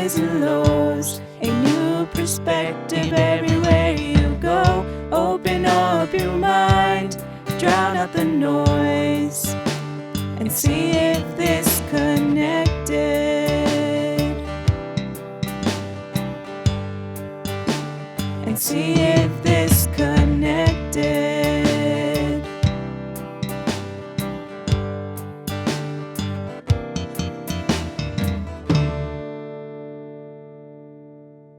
highs and lows, a new perspective everywhere you go. Open up your mind, drown out the noise, and see if this connected. And see if this connected.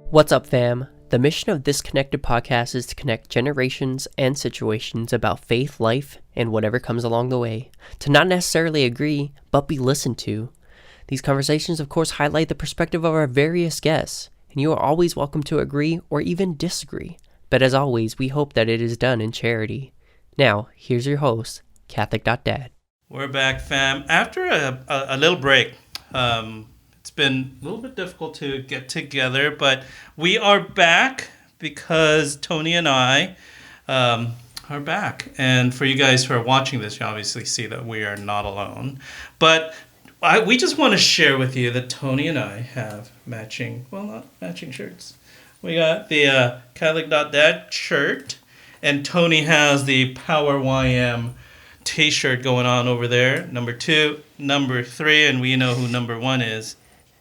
What's up, fam? The mission of this Connected podcast is to connect generations and situations about faith, life, and whatever comes along the way. To not necessarily agree, but be listened to. These conversations, of course, highlight the perspective of our various guests, and you are always welcome to agree or even disagree. But as always, we hope that it is done in charity. Now, here's your host, Catholic.Dad. We're back, fam. After a little break, it's been a little bit difficult to get together, but we are back because Tony and I are back. And for you guys who are watching this, you obviously see that we are not alone. But we just want to share with you that Tony and I have not matching shirts. We got the Catholic.Dad shirt, and Tony has the Power YM t-shirt going on over there. Number 2, number 3, and we know who number 1 is.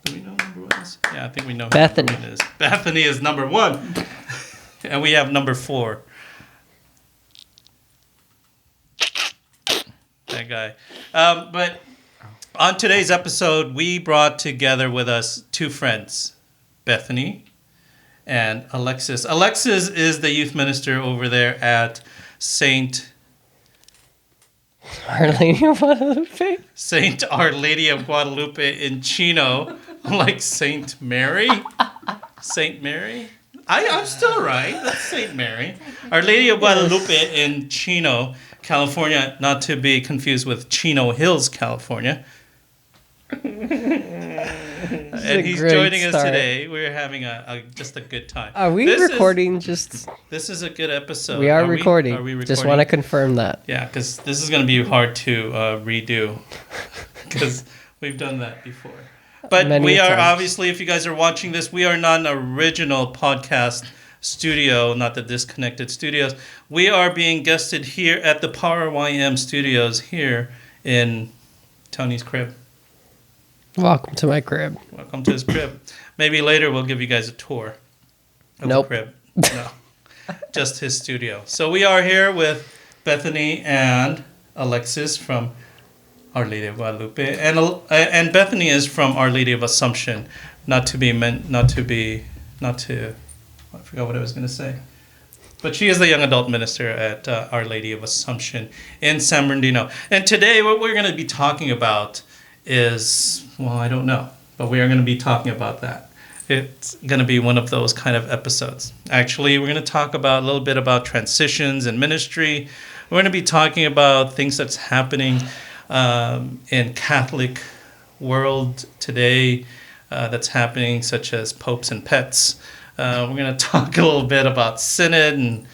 Do we know number 1 is? Yeah, I think we know who Bethany. number 1 is. Bethany is number 1. And we have number 4. That guy. But on today's episode, we brought together with us 2 friends, Bethany and Alexis. Alexis is the youth minister over there at Saint Our Lady of Guadalupe? Saint Our Lady of Guadalupe in Chino, like Saint Mary. Saint Mary? I'm still right. That's Saint Mary. Our Lady of Guadalupe in Chino, California, not to be confused with Chino Hills, California. And he's joining us today. We're having just a good time. Are we recording? This is a good episode. We are recording. Are we recording? Just want to confirm that. Yeah, because this is going to be hard to redo because we've done that before. But we are obviously, if you guys are watching this, we are not an original podcast studio, not the Disconnected Studios. We are being guested here at the Power YM Studios here in Tony's crib. Welcome to my crib. Welcome to his crib. Maybe later we'll give you guys a tour of the crib. No, just his studio. So we are here with Bethany and Alexis from Our Lady of Guadalupe, and Bethany is from Our Lady of Assumption. I forgot what I was going to say. But she is the young adult minister at Our Lady of Assumption in San Bernardino. And today what we're going to be talking about is, well, I don't know, but we are going to be talking about that. It's going to be one of those kind of episodes. Actually, we're going to talk about a little bit about transitions in ministry. We're going to be talking about things that's happening in Catholic world today that's happening, such as popes and pets. We're going to talk a little bit about synod and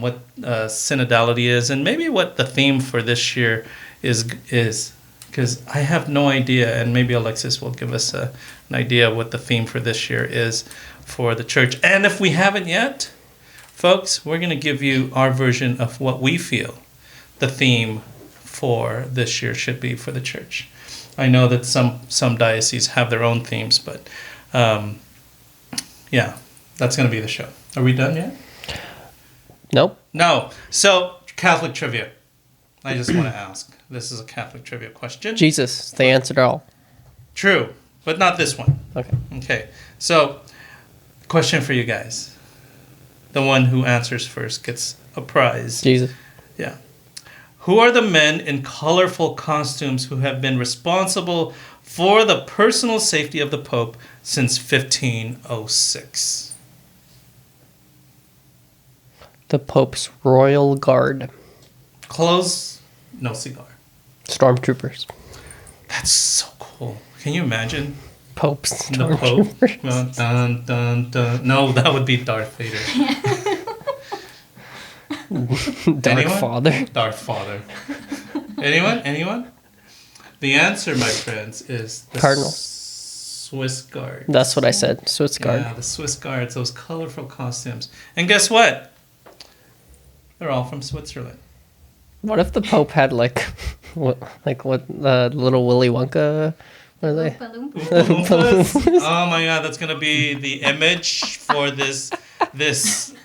what synodality is, and maybe what the theme for this year is. Because I have no idea, and maybe Alexis will give us an idea of what the theme for this year is for the church. And if we haven't yet, folks, we're going to give you our version of what we feel the theme for this year should be for the church. I know that some dioceses have their own themes, but yeah, that's going to be the show. Are we done yet? Nope. No. So, Catholic trivia. I just want to ask. This is a Catholic trivia question. Jesus, they answered all. True, but not this one. Okay. So, question for you guys. The one who answers first gets a prize. Jesus. Yeah. Who are the men in colorful costumes who have been responsible for the personal safety of the Pope since 1506? The Pope's Royal Guard. Close, no cigar. Stormtroopers. That's so cool. Can you imagine? Pope's Stormtroopers. The Pope. Well, dun, dun, dun. No, that would be Darth Vader. Darth Father. Anyone? The answer, my friends, is the Cardinal. Swiss guards. That's what I said. Swiss guard. Yeah, the Swiss guards, those colorful costumes. And guess what? They're all from Switzerland. What if the Pope had what the little Willy Wonka? What are they? Lumpas. Oh my God, that's gonna be the image for this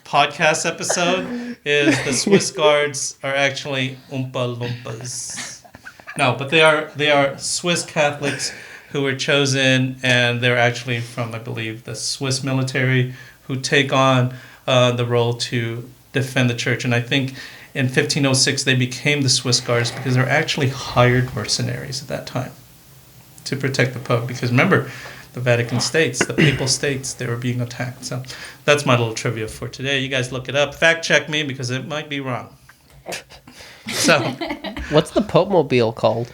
podcast episode. Is the Swiss guards are actually Umpa Lumpas? No, but they are Swiss Catholics who were chosen, and they're actually from, I believe, the Swiss military who take on the role to defend the church. And I think in 1506 they became the Swiss guards because they're actually hired mercenaries at that time to protect the Pope. Because remember, the Vatican states, the papal states, they were being attacked. So that's my little trivia for today. You guys look it up. Fact check me because it might be wrong. So, what's the Pope Mobile called?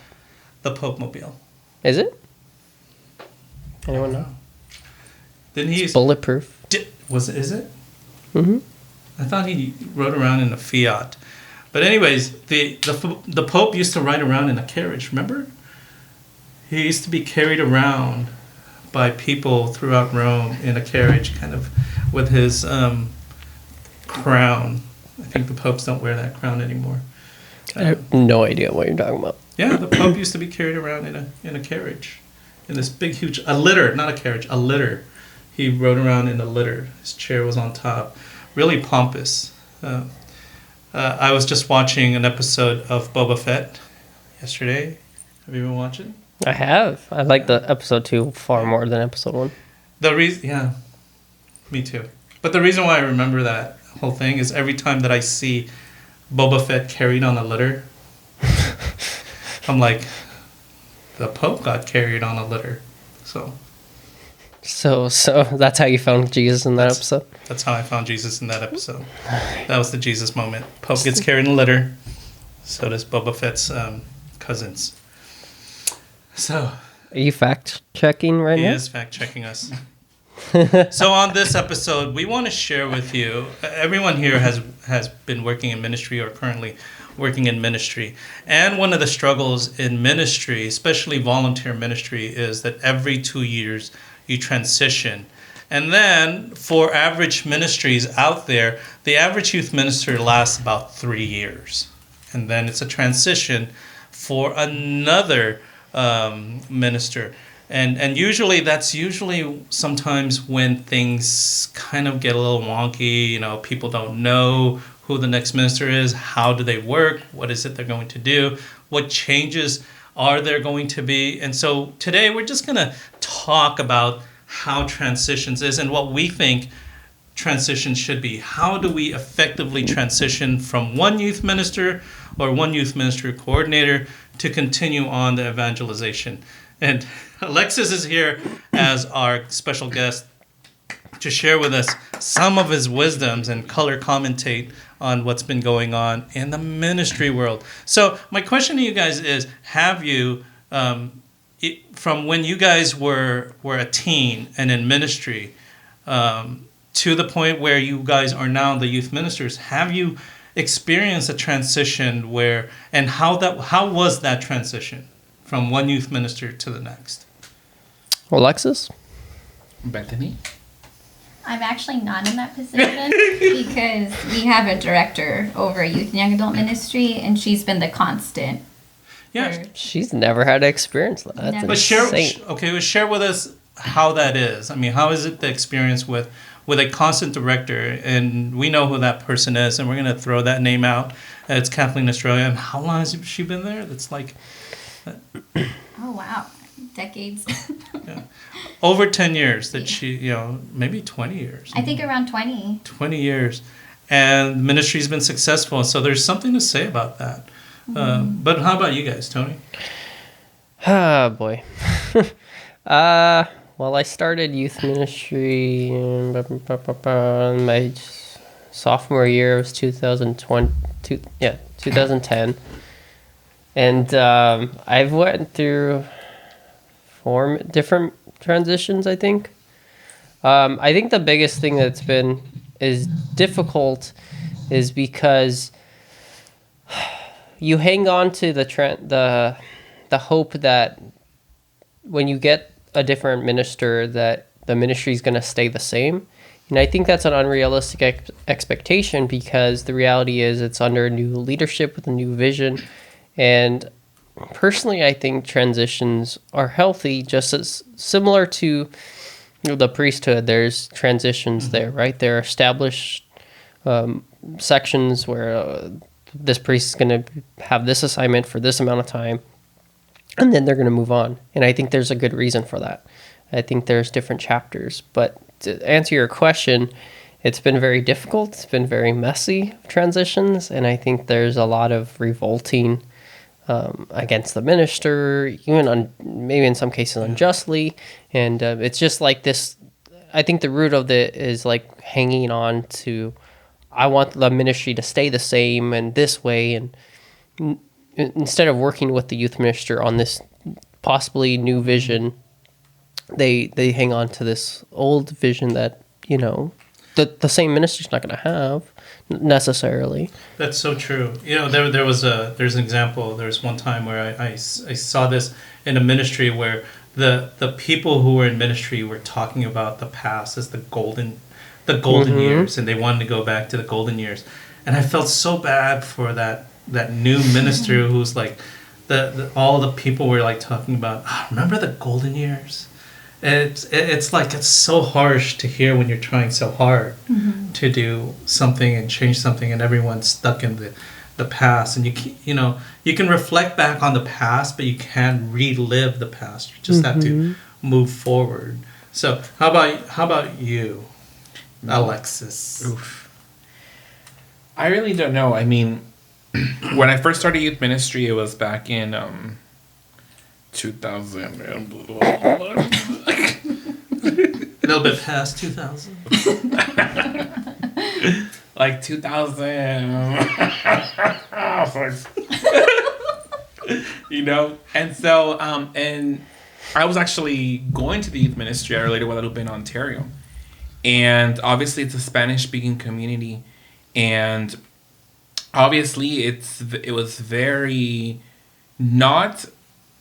The Pope Mobile. Is it? Anyone know? Didn't he? It's bulletproof. Is it? Mm-hmm. I thought he rode around in a Fiat. But anyways, the Pope used to ride around in a carriage. Remember? He used to be carried around by people throughout Rome in a carriage, kind of with his crown. I think the popes don't wear that crown anymore. I have no idea what you're talking about. Yeah, the Pope used to be carried around in a carriage, in this big, huge a litter, not a carriage, a litter. He rode around in a litter. His chair was on top, really pompous. I was just watching an episode of Boba Fett yesterday. Have you been watching? I have. I like the episode 2 far more than episode 1. Yeah, me too. But the reason why I remember that whole thing is every time that I see Boba Fett carried on a litter, I'm like, the Pope got carried on a litter. So that's how you found Jesus in that episode? That's how I found Jesus in that episode. That was the Jesus moment. Pope gets carried in a litter. So does Boba Fett's cousins. So, are you fact checking right now? He is fact checking us. So on this episode, we want to share with you. Everyone here has been working in ministry or currently working in ministry, and one of the struggles in ministry, especially volunteer ministry, is that every 2 years you transition. And then for average ministries out there, the average youth minister lasts about 3 years, and then it's a transition for another minister, and usually that's sometimes when things kind of get a little wonky. You know, people don't know who the next minister is, how do they work, what is it they're going to do, what changes are there going to be. And so today we're just going to talk about how transitions is and what we think transition should be. How do we effectively transition from one youth minister or one youth ministry coordinator to continue on the evangelization? And Alexis is here as our special guest to share with us some of his wisdoms and color commentate on what's been going on in the ministry world. So my question to you guys is, have you, from when you guys were a teen and in ministry, to the point where you guys are now the youth ministers, have you experienced a transition and how was that transition from one youth minister to the next? Alexis? Bethany? I'm actually not in that position because we have a director over youth and young adult ministry, and she's been the constant. Yeah, she's never had to experience that. That's but share with us how that is. I mean, how is it the experience with a constant director, and we know who that person is, and we're going to throw that name out. It's Kathleen Australia. And how long has she been there? That's like... Oh, wow. Decades. Yeah. Over 10 years that she, maybe 20 years. I think around 20. 20 years. And the ministry's been successful, so there's something to say about that. Mm-hmm. But how about you guys, Tony? Ah, boy. Well, I started youth ministry in my sophomore year. It was 2010. And I've went through 4 different transitions, I think. I think the biggest thing that's been difficult is because you hang on to the hope that when you get a different minister that the ministry is going to stay the same. And I think that's an unrealistic expectation, because the reality is it's under new leadership with a new vision. And personally, I think transitions are healthy, just as similar to the priesthood. There's transitions there, right? There are established sections where this priest is going to have this assignment for this amount of time, and then they're going to move on. And I think there's a good reason for that. I think there's different chapters. But to answer your question, it's been very difficult. It's been very messy transitions, and I think there's a lot of revolting against the minister, even maybe in some cases unjustly. And it's just like this. I think the root of it is like hanging on to, I want the ministry to stay the same and this way, and instead of working with the youth minister on this possibly new vision, they hang on to this old vision that, the same ministry's not going to have necessarily. That's so true. There's an example. There's one time where I saw this in a ministry where the people who were in ministry were talking about the past as the golden years, and they wanted to go back to the golden years. And I felt so bad for that new minister who's like, all the people were like talking about, remember the golden years? It's like, it's so harsh to hear when you're trying so hard to do something and change something, and everyone's stuck in the past. And you can reflect back on the past, but you can't relive the past. You just have to move forward. So how about you, Alexis? Oof. I really don't know. I mean, when I first started youth ministry, it was back in 2000. A little bit past 2000. Like 2000. And so, and I was actually going to the youth ministry at Our Lady of Guadalupe in Ontario. And obviously it's a Spanish-speaking community. And obviously it was very not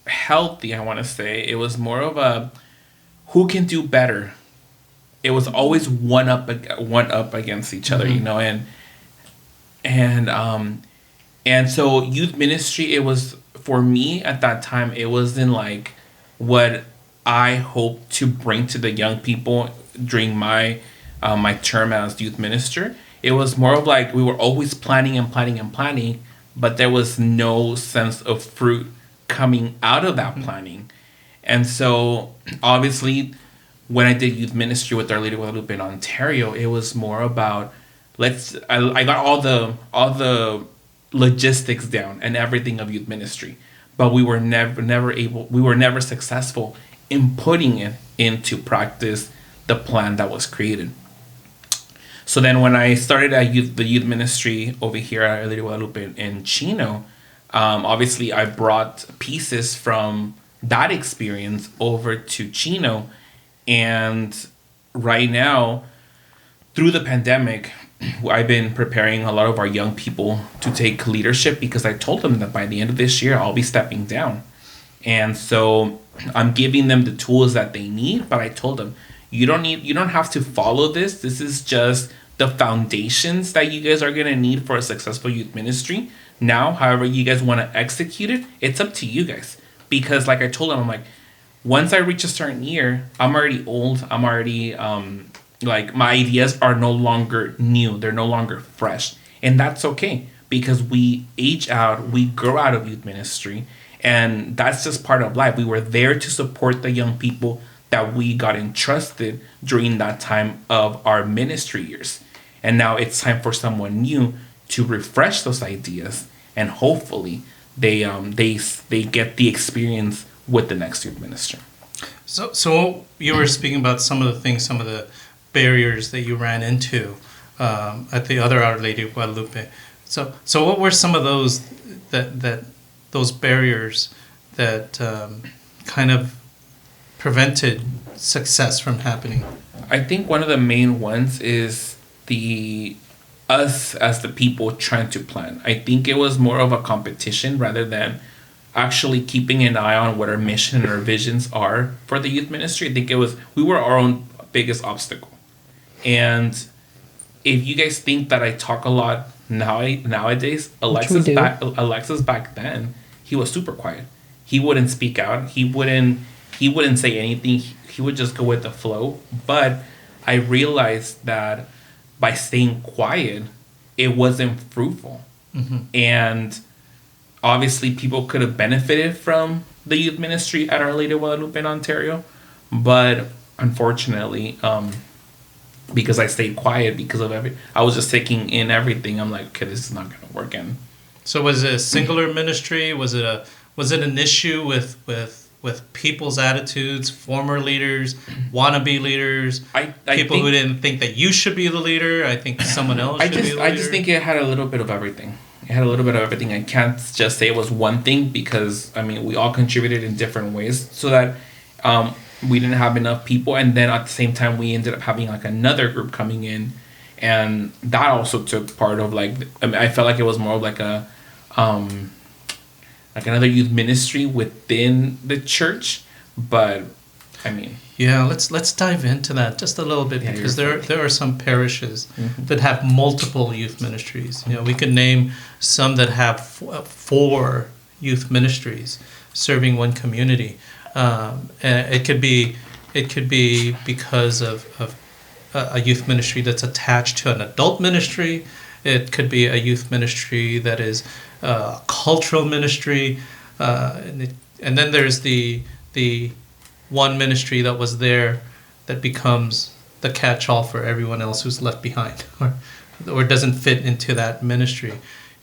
healthy, I want to say. It was more of a who can do better. It was always one up against each other, and so youth ministry, it was, for me at that time, it wasn't like what I hoped to bring to the young people during my term as youth minister. It was more of like we were always planning, but there was no sense of fruit coming out of that planning. And so obviously when I did youth ministry with Our Lady of Guadalupe in Ontario, it was more about I got all the logistics down and everything of youth ministry, but we were never successful in putting it into practice, the plan that was created. So then when I started the youth ministry over here at Our Lady of Guadalupe in Chino, obviously I brought pieces from that experience over to Chino. And right now, through the pandemic, I've been preparing a lot of our young people to take leadership, because I told them that by the end of this year, I'll be stepping down. And so I'm giving them the tools that they need, but I told them, you don't have to follow this. This is just the foundations that you guys are going to need for a successful youth ministry. Now, however you guys want to execute it, it's up to you guys. Because like I told them, I'm like, once I reach a certain year, I'm already old. I'm already, my ideas are no longer new. They're no longer fresh. And that's okay, because we age out, we grow out of youth ministry. And that's just part of life. We were there to support the young people that we got entrusted during that time of our ministry years. And now it's time for someone new to refresh those ideas. And hopefully they get the experience with the next youth minister. So you were speaking about some of the barriers that you ran into at the other Our Lady of Guadalupe. So what were some of those those barriers that kind of prevented success from happening? I think one of the main ones is us as the people trying to plan. I think it was more of a competition rather than actually keeping an eye on what our mission and our visions are for the youth ministry. I think we were our own biggest obstacle. And if you guys think that I talk a lot nowadays, Alexis back then, he was super quiet. He wouldn't speak out. He wouldn't say anything. He would just go with the flow. But I realized that by staying quiet, it wasn't fruitful. Mm-hmm. And obviously people could have benefited from the youth ministry at Our Lady of Guadalupe in Ontario. But unfortunately, because I stayed quiet because of I was just taking in everything. I'm like, okay, this is not going to work. And so was it a singular ministry? Was it an issue with people's attitudes, former leaders, wannabe leaders, people who didn't think that you should be the leader? I think someone else should be the leader. I just think it had a little bit of everything. It had a little bit of everything. I can't just say it was one thing because, I mean, we all contributed in different ways so that we didn't have enough people. And then at the same time, we ended up having like another group coming in. And that also took part of I felt like it was more of like a... like another youth ministry within the church, but I mean, yeah, let's dive into that just a little bit because there are some parishes that have multiple youth ministries. You know, we could name some that have 4 youth ministries serving one community. And it could be because of a youth ministry that's attached to an adult ministry. It could be a youth ministry that is cultural ministry, and then there's the one ministry that was there that becomes the catch-all for everyone else who's left behind or doesn't fit into that ministry.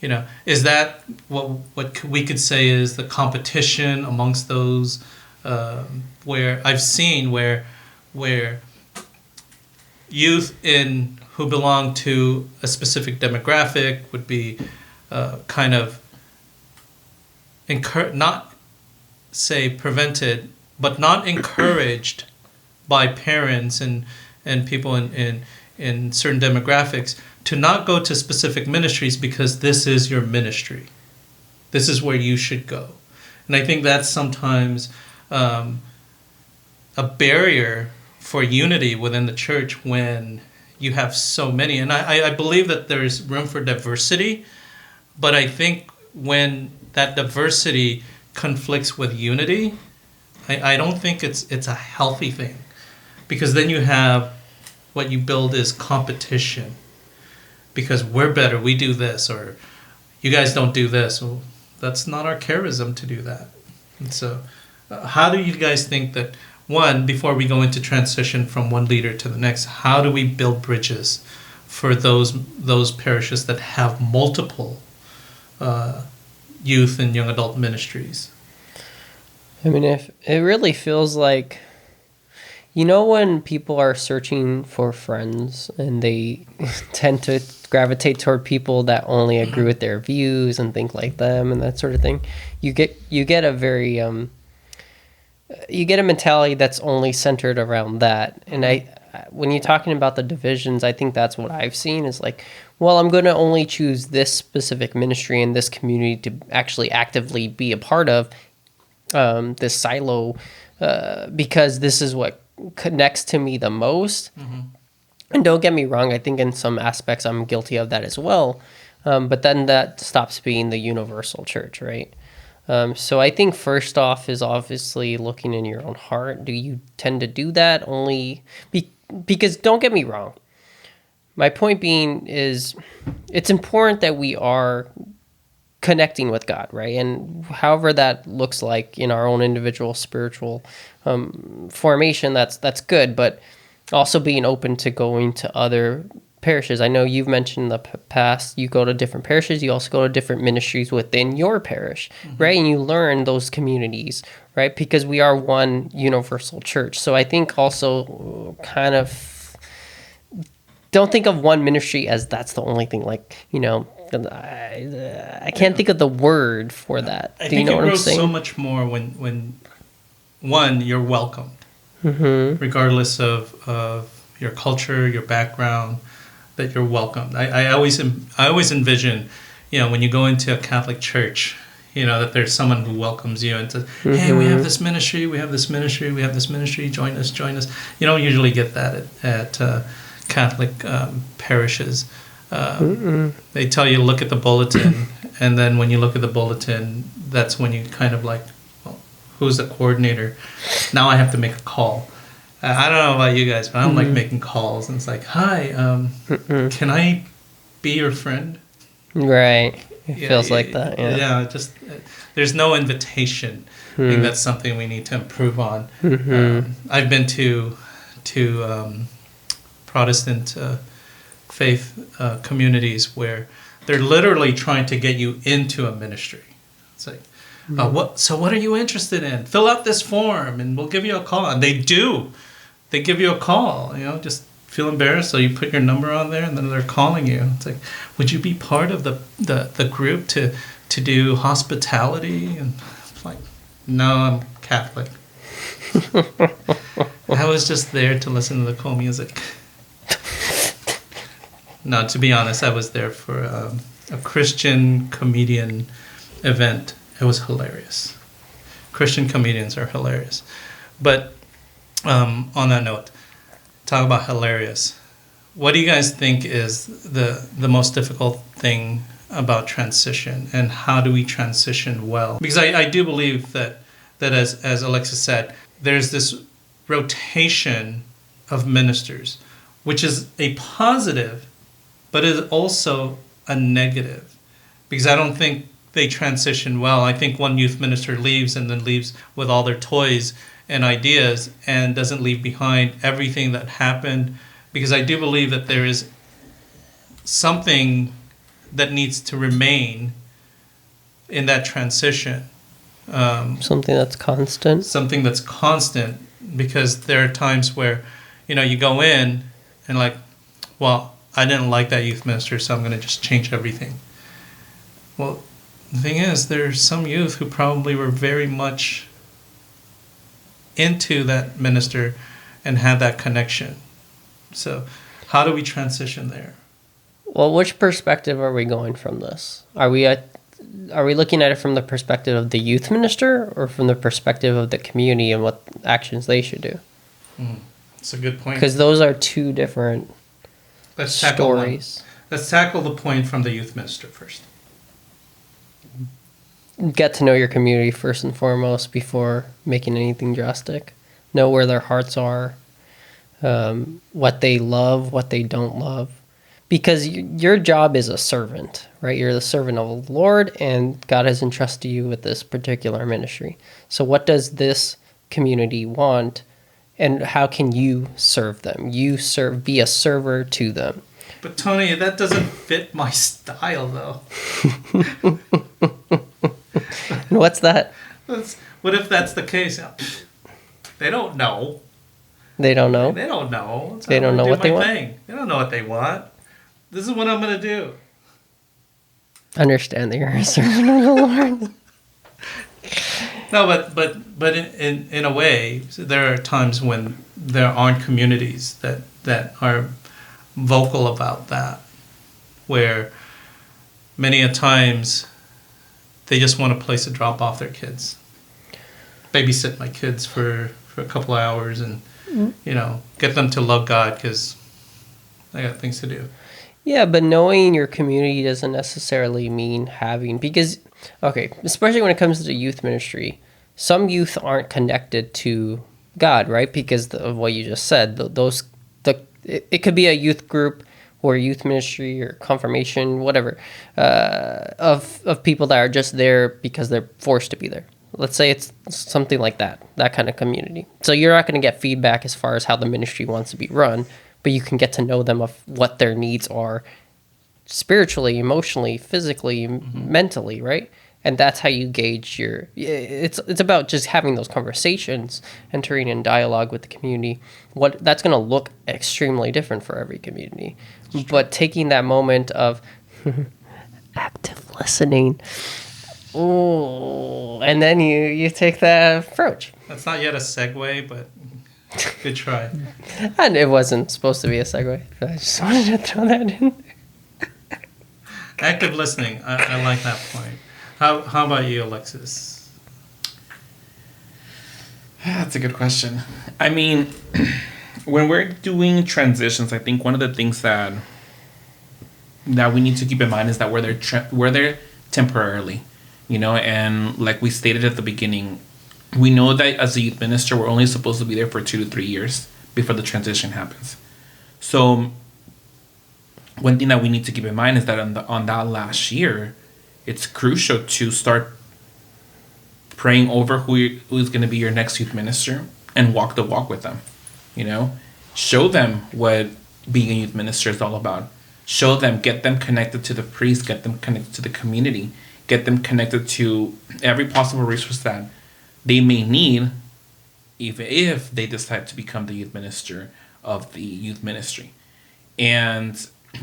You know, is that what we could say is the competition amongst those where I've seen where youth who belong to a specific demographic would be kind of not say prevented, but not encouraged by parents and people in certain demographics to not go to specific ministries because this is your ministry. This is where you should go. And I think that's sometimes a barrier for unity within the church when you have so many. And I believe that there's room for diversity, but I think when that diversity conflicts with unity, I don't think it's a healthy thing, because then you have what you build is competition, because we're better, we do this, or you guys don't do this. Well, that's not our charism to do that. And so how do you guys think that, one, before we go into transition from one leader to the next, how do we build bridges for those parishes that have multiple youth and young adult ministries? I mean, if it really feels like, you know, when people are searching for friends and they tend to gravitate toward people that only agree with their views and think like them and that sort of thing, you get a very you get a mentality that's only centered around that. And when you're talking about the divisions, I think that's what I've seen is like, well, I'm going to only choose this specific ministry in this community to actually actively be a part of this silo because this is what connects to me the most. Mm-hmm. And don't get me wrong, I think in some aspects I'm guilty of that as well. But then that stops being the universal church, right? So I think first off is obviously looking in your own heart. Do you tend to do that only because don't get me wrong. My point being is it's important that we are connecting with God, right? And however that looks like in our own individual spiritual formation, that's good, but also being open to going to other parishes. I know you've mentioned in the past, you go to different parishes, you also go to different ministries within your parish, mm-hmm. right? And you learn those communities, right? Because we are one universal church. So I think also kind of don't think of one ministry as that's the only thing, like, you know, I can't think of the word for that. I think it grows so much more when one, you're welcomed, mm-hmm. regardless of your culture, your background, that you're welcomed. I always envision, you know, when you go into a Catholic church, that there's someone who welcomes you and says, hey, we have this ministry, we have this ministry, we have this ministry, join us. You don't usually get that at Catholic parishes. They tell you to look at the bulletin, and then when you look at the bulletin, that's when you kind of like, well, who's the coordinator? Now I have to make a call. I don't know about you guys, but I don't like making calls. And it's like, hi, can I be your friend? Right. It feels like that, yeah. Yeah, just there's no invitation. I think that's something we need to improve on. I've been to Protestant faith communities where they're literally trying to get you into a ministry. It's like, what are you interested in? Fill out this form and we'll give you a call. And they do. They give you a call, just feel embarrassed, so you put your number on there and then they're calling you. It's like, would you be part of the group to do hospitality? And it's like, no, I'm Catholic. I was just there to listen to the cool music. No, to be honest, I was there for a Christian comedian event. It was hilarious. Christian comedians are hilarious. But on that note, talk about hilarious. What do you guys think is the most difficult thing about transition, and how do we transition well? Because I do believe that as Alexis said, there's this rotation of ministers, which is a positive, but is also a negative, because I don't think they transition well. I think one youth minister leaves and then leaves with all their toys and ideas and doesn't leave behind everything that happened, because I do believe that there is something that needs to remain in that transition. Something that's constant. Something that's constant, because there are times where, you go in and like, well, I didn't like that youth minister, so I'm going to just change everything. Well, the thing is, there's some youth who probably were very much into that minister and had that connection. So how do we transition there? Well, which perspective are we going from this? Are we looking at it from the perspective of the youth minister, or from the perspective of the community and what actions they should do? That's a good point. Because those are two different stories. Let's tackle the point from the youth minister first. Get to know your community first and foremost before making anything drastic. Know where their hearts are, what they love, what they don't love. Because your job is a servant, right? You're the servant of the Lord, and God has entrusted you with this particular ministry. So what does this community want, and how can you serve them? Be a server to them. But Tony, that doesn't fit my style, though. What's that? What if that's the case? They don't know. They don't know? They don't know. They don't know what they want? They don't know what they want. This is what I'm going to do. Understand that you're a servant of the Lord. No, but in a way, there are times when there aren't communities that are vocal about that, where many a times they just want a place to drop off their kids. Babysit my kids for a couple of hours and, get them to love God, because I got things to do. Yeah, but knowing your community doesn't necessarily mean because, especially when it comes to the youth ministry, some youth aren't connected to God, right? Because of what you just said. It could be a youth group or youth ministry or confirmation, whatever, of people that are just there because they're forced to be there. Let's say it's something like that kind of community. So you're not going to get feedback as far as how the ministry wants to be run, but you can get to know them of what their needs are spiritually, emotionally, physically, mentally, right? And that's how you gauge it's about just having those conversations, entering in dialogue with the community. That's going to look extremely different for every community. But taking that moment of active listening, and then you take that approach. That's not yet a segue, but good try. And it wasn't supposed to be a segue. I just wanted to throw that in. Active listening. I like that point. How about you, Alexis? That's a good question. I mean, when we're doing transitions, I think one of the things that we need to keep in mind is that we're there temporarily, and like we stated at the beginning, we know that as a youth minister, we're only supposed to be there for 2 to 3 years before the transition happens. So one thing that we need to keep in mind is that on that last year, it's crucial to start praying over who's going to be your next youth minister and walk the walk with them. Show them what being a youth minister is all about. Show them, get them connected to the priest, get them connected to the community, get them connected to every possible resource that they may need, even if they decide to become the youth minister of the youth ministry. And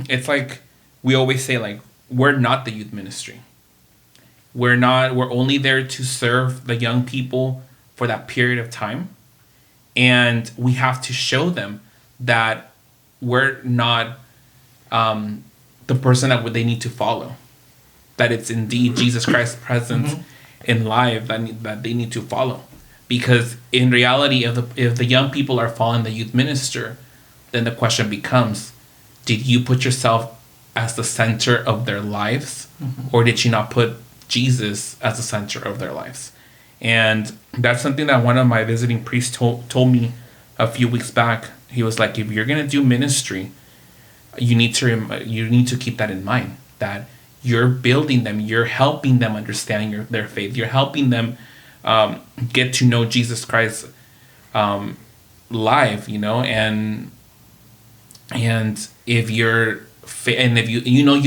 it's like we always say, like, we're not the youth ministry. We're only there to serve the young people for that period of time. And we have to show them that we're not the person that they need to follow. That it's indeed Jesus Christ's presence in life that they need to follow. Because in reality, if the young people are following the youth minister, then the question becomes, did you put yourself as the center of their lives? Or did you not put Jesus as the center of their lives? And that's something that one of my visiting priests told me a few weeks back. He was like, if you're going to do ministry, you need to keep that in mind, that you're building them, you're helping them understand their faith, you're helping them get to know Jesus Christ live, and if you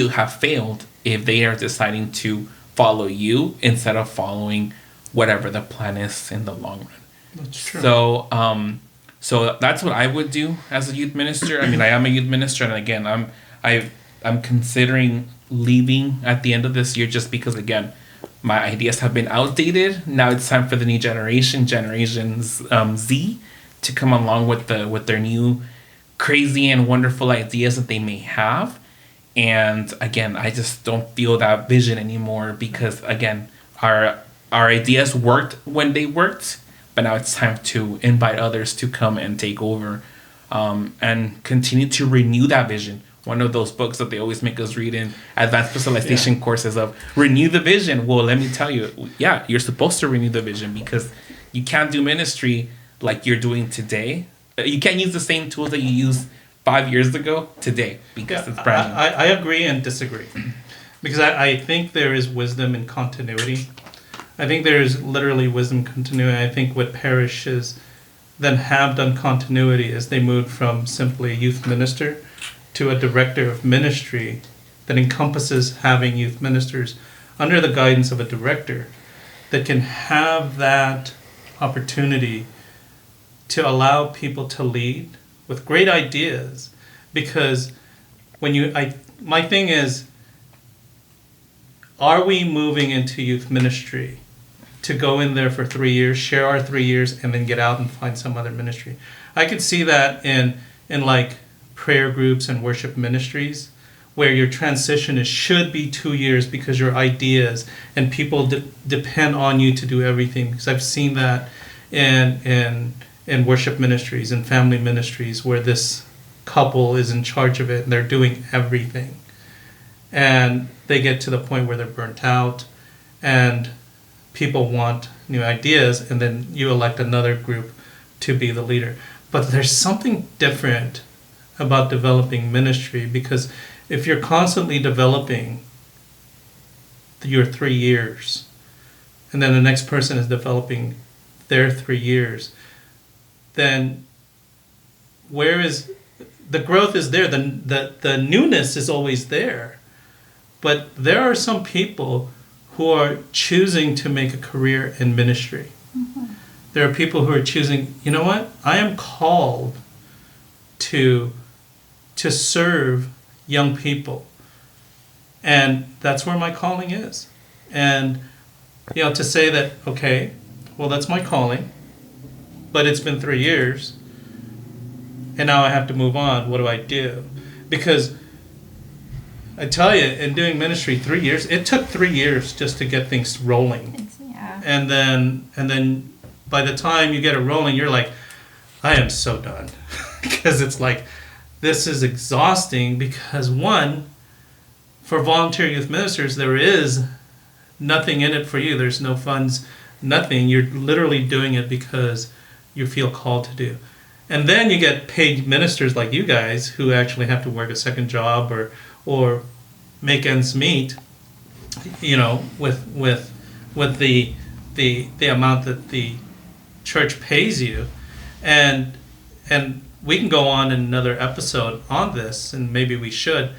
have failed if they are deciding to follow you instead of following whatever the plan is in the long run. That's true. So that's what I would do as a youth minister. I mean, I am a youth minister, and again, I'm considering leaving at the end of this year just because, again, my ideas have been outdated. Now it's time for the new Generation Z, to come along with their new crazy and wonderful ideas that they may have. And again, I just don't feel that vision anymore because, again, our ideas worked when they worked, but now it's time to invite others to come and take over and continue to renew that vision. One of those books that they always make us read in advanced specialization courses of renew the vision. Well, let me tell you, you're supposed to renew the vision because you can't do ministry like you're doing today. You can't use the same tools that you used 5 years ago today because it's brand new. I agree and disagree because I think there is wisdom in continuity. I think there is literally wisdom in continuity. I think what parishes then have done continuity is they moved from simply a youth minister to a director of ministry that encompasses having youth ministers under the guidance of a director that can have that opportunity to allow people to lead with great ideas. Because my thing is, are we moving into youth ministry to go in there for 3 years, share our 3 years, and then get out and find some other ministry? I could see that in like prayer groups and worship ministries, where your transition should be 2 years because your ideas and people depend on you to do everything. Because I've seen that in worship ministries and family ministries where this couple is in charge of it and they're doing everything. And they get to the point where they're burnt out and people want new ideas, and then you elect another group to be the leader. But there's something different about developing ministry, because if you're constantly developing your 3 years and then the next person is developing their 3 years, then where is the growth? Is there, the newness is always there, but there are some people who are choosing to make a career in ministry. There are people who are choosing, you know what, I am called to serve young people, and that's where my calling is. And to say that, okay, well, that's my calling, but it's been 3 years and now I have to move on. What do I do? Because I tell you, in doing ministry 3 years, it took 3 years just to get things rolling. Yeah. And then by the time you get it rolling, you're like, I am so done. Because it's like, this is exhausting because one, for volunteer youth ministers, there is nothing in it for you. There's no funds, nothing. You're literally doing it because you feel called to do. And then you get paid ministers like you guys who actually have to work a second job or make ends meet, with the amount that the church pays you. And we can go on in another episode on this, and maybe we should.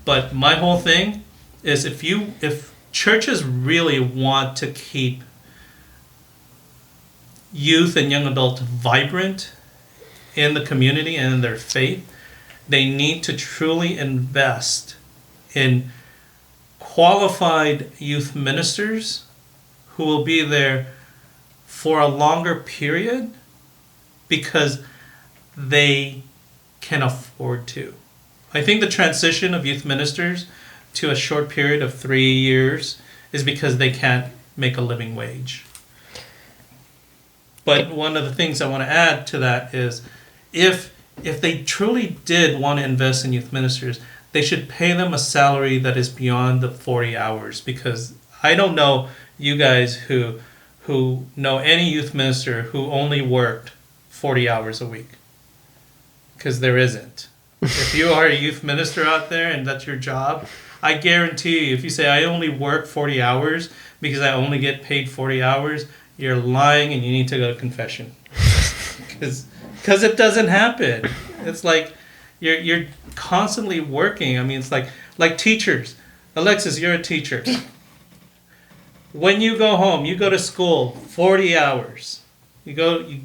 But my whole thing is if churches really want to keep youth and young adults vibrant in the community and in their faith, they need to truly invest in qualified youth ministers who will be there for a longer period because they can afford to. I think the transition of youth ministers to a short period of 3 years is because they can't make a living wage. But one of the things I want to add to that is if they truly did want to invest in youth ministers, they should pay them a salary that is beyond the 40 hours, because I don't know you guys who know any youth minister who only worked 40 hours a week, because there isn't. If you are a youth minister out there and that's your job, I guarantee you, if you say I only work 40 hours because I only get paid 40 hours, you're lying and you need to go to confession. Because it doesn't happen. It's like you're constantly working. I mean, it's like teachers. Alexis, you're a teacher. When you go home, you go to school 40 hours. You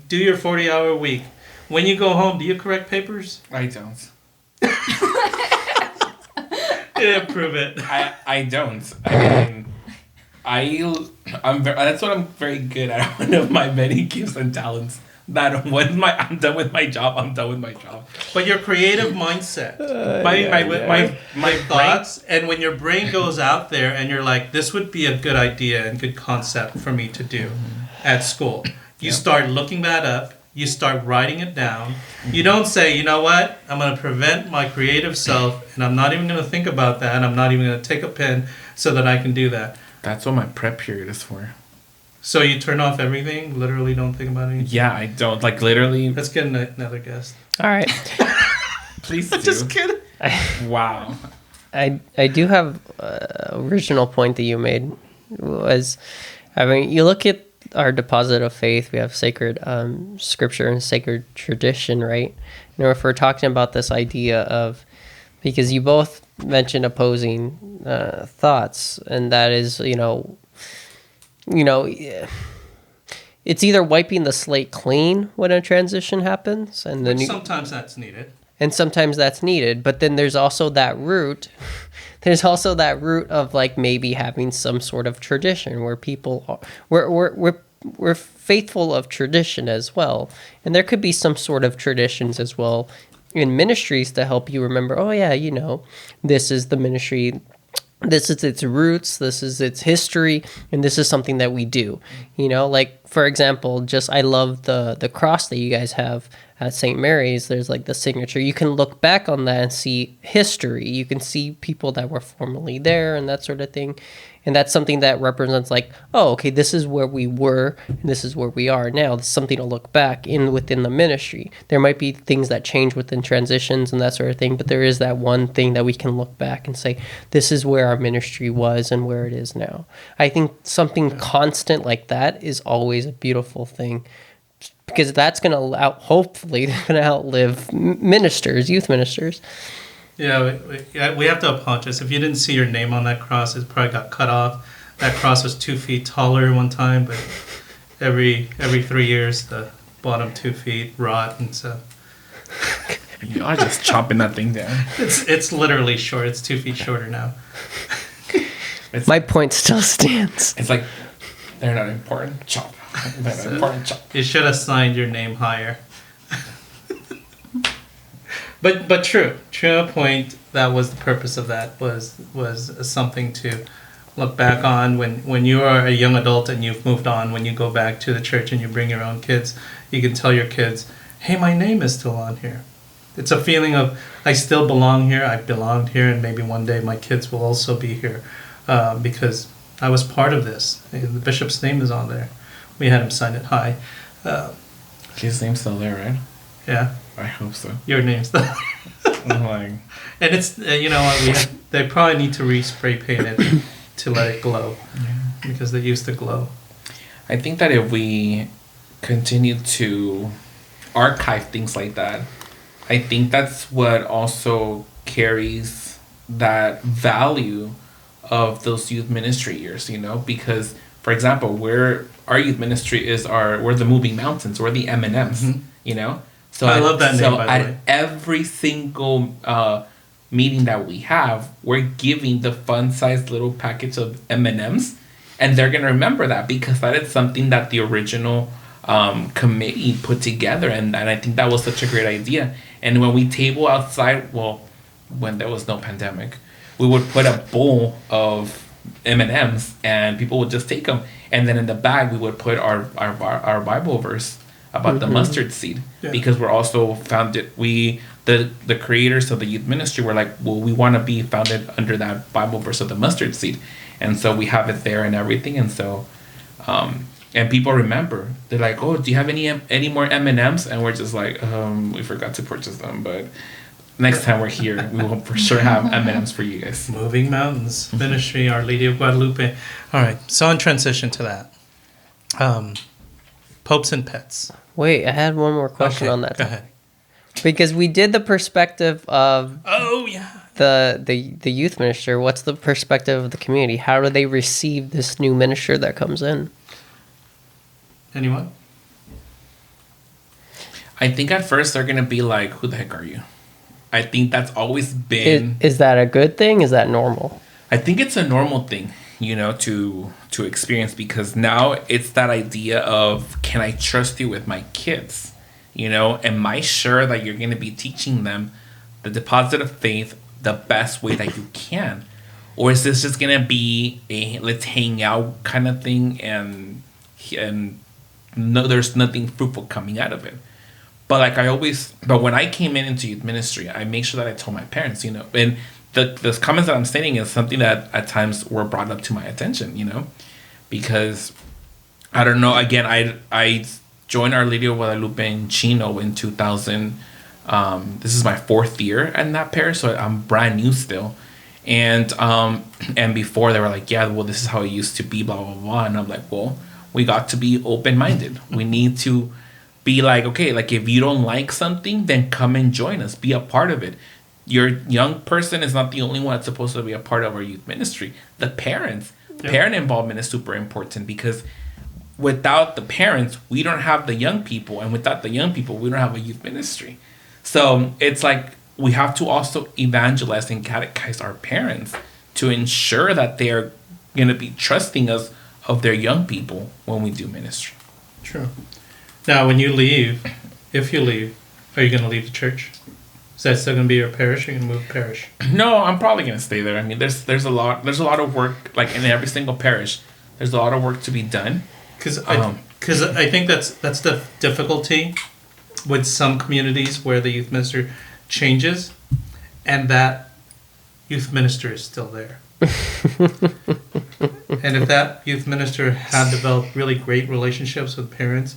do your 40-hour week. When you go home, do you correct papers? I don't. Yeah, prove it. I don't. I mean, that's what I'm very good at. One of my many gifts and talents. That when I'm done with my job, I'm done with my job. But your creative mindset, my thoughts, and when your brain goes out there and you're like, this would be a good idea and good concept for me to do at school. You start looking that up. You start writing it down. You don't say, you know what, I'm going to prevent my creative self, and I'm not even going to think about that. I'm not even going to take a pen so that I can do that. That's what my prep period is for. So you turn off everything? Literally don't think about anything? Yeah, I don't. Like, literally. Let's get another guest. All right. Please do. Just kidding. Wow. I do have original point that you made was, I mean, you look at our deposit of faith, we have sacred scripture and sacred tradition, right? And if we're talking about this idea of, because you both mentioned opposing thoughts, and that is, it's either wiping the slate clean when a transition happens, and then sometimes that's needed. And sometimes that's needed, but then there's also that root. There's also that root of like maybe having some sort of tradition where people are, we're faithful of tradition as well, and there could be some sort of traditions as well in ministries to help you remember. Oh yeah, this is the ministry. This is its roots, this is its history, and this is something that we do. Like, for example, I love the cross that you guys have at St. Mary's. There's like the signature. You can look back on that and see history. You can see people that were formerly there and that sort of thing. And that's something that represents like, oh, okay, this is where we were, and this is where we are now. It's something to look back within the ministry. There might be things that change within transitions and that sort of thing, but there is that one thing that we can look back and say, this is where our ministry was and where it is now. I think something constant like that is always a beautiful thing, because that's going to hopefully outlive ministers, youth ministers. Yeah, we have to apologize. If you didn't see your name on that cross, it probably got cut off. That cross was 2 feet taller one time, but every 3 years, the bottom 2 feet rot, and so... You are just chopping that thing down. It's literally short. It's 2 feet shorter now. My point still stands. It's like, they're not important. Chop. They're not important. Chop. You should have signed your name higher. But true to a point. That was the purpose of that. Was something to look back on when you are a young adult and you've moved on. When you go back to the church and you bring your own kids, you can tell your kids, "Hey, my name is still on here." It's a feeling of I still belong here. I belonged here, and maybe one day my kids will also be here because I was part of this. The bishop's name is on there. We had him sign it high. His name's still there, right? Yeah. I hope so. Your name's the. I'm like, And it's they probably need to re-spray paint it to let it glow because they used to glow. I think that if we continue to archive things like that, I think that's what also carries that value of those youth ministry years, because for example, our youth ministry we're the moving mountains, we're the M&Ms, So I love that name, by the way. Every single meeting that we have, we're giving the fun-sized little package of M&Ms, and they're going to remember that because that is something that the original committee put together, and I think that was such a great idea. And when we table outside, when there was no pandemic, we would put a bowl of M&Ms, and people would just take them, and then in the bag we would put our Bible verse about the mustard seed, because we're also founded. The creators of the youth ministry were like, well, we want to be founded under that Bible verse of the mustard seed, and so we have it there and everything, and so and people remember. They're like, oh, do you have any more M&Ms? And we're just like, we forgot to purchase them, but next time we're here, we will for sure have M&Ms for you guys. Moving Mountains Ministry, Our Lady of Guadalupe. All right, so in transition to that, popes and pets. Wait, I had one more question on that. Go ahead. Because we did the perspective of the youth minister. What's the perspective of the community? How do they receive this new minister that comes in? Anyone? I think at first they're gonna be like, "Who the heck are you?" I think that's always been. Is that a good thing? Is that normal? I think it's a normal thing, to experience, because now it's that idea of, can I trust you with my kids? Am I sure that you're going to be teaching them the deposit of faith the best way that you can? Or is this just going to be a let's hang out kind of thing and no, there's nothing fruitful coming out of it? But when I came into youth ministry, I make sure that I told my parents, and the comments that I'm stating is something that at times were brought up to my attention, because I don't know. Again, I joined Our Lady of Guadalupe in Chino in 2000. This is my 4th year in that parish, so I'm brand new still. And before they were like, yeah, well, this is how it used to be, blah, blah, blah. And I'm like, well, we got to be open-minded. We need to be like, okay, like if you don't like something, then come and join us. Be a part of it. Your young person is not the only one that's supposed to be a part of our youth ministry. The parents. Yep. Parent involvement is super important, because without the parents, we don't have the young people. And without the young people, we don't have a youth ministry. So it's like we have to also evangelize and catechize our parents to ensure that they're going to be trusting us of their young people when we do ministry. True. Now, when you leave, if you leave, are you going to leave the church? Is that still going to be your parish? Or are you going to move parish? No, I'm probably going to stay there. I mean, there's a lot of work, like in every single parish. There's a lot of work to be done. Because I think that's the difficulty with some communities where the youth minister changes, and that youth minister is still there. And if that youth minister had developed really great relationships with parents,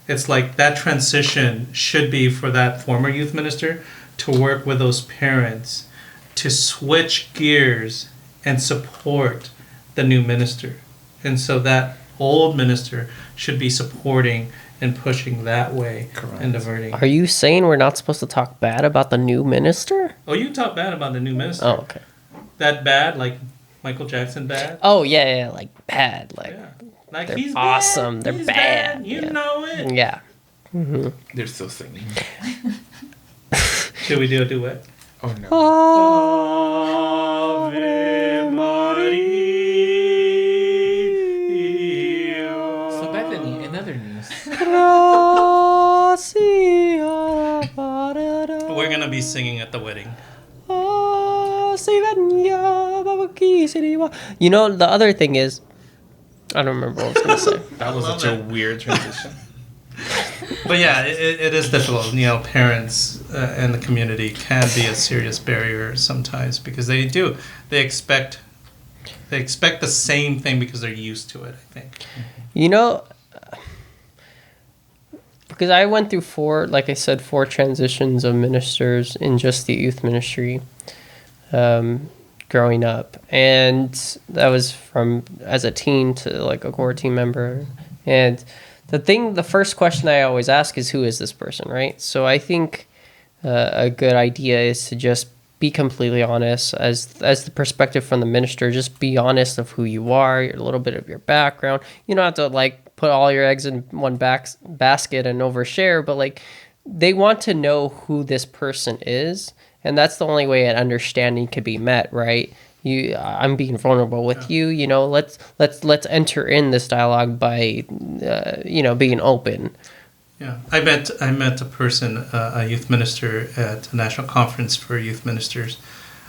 it's like that transition should be for that former youth minister to work with those parents to switch gears and support the new minister. And so that old minister should be supporting and pushing that way. Correct. And diverting. Are you saying we're not supposed to talk bad about the new minister? Oh, you talk bad about the new minister. Oh, okay. That bad, like Michael Jackson bad? Oh, yeah, like bad. Like, yeah. Like they're he's awesome. Bad. They're He's bad. You know it. Yeah. Mm-hmm. They're still singing. Should we do a duet? Oh, no. Ave Maria. So, Bethany, in other news. We're going to be be singing at the wedding. You know, the other thing is, I don't remember what I was going to say. That was such a weird transition. But yeah, it is difficult. You know, parents and the community can be a serious barrier sometimes because they expect the same thing because they're used to it, I think. You know, because I went through four transitions of ministers in just the youth ministry growing up. And that was from as a teen to like a core team member. And the first question I always ask is, who is this person, right? So I think a good idea is to just be completely honest as the perspective from the minister. Just be honest of who you are, a little bit of your background. You don't have to like put all your eggs in one basket and overshare, but like they want to know who this person is, and that's the only way an understanding could be met, right? I'm being vulnerable with you. You know, let's enter in this dialogue by being open. Yeah, I met a person, a youth minister at a national conference for youth ministers,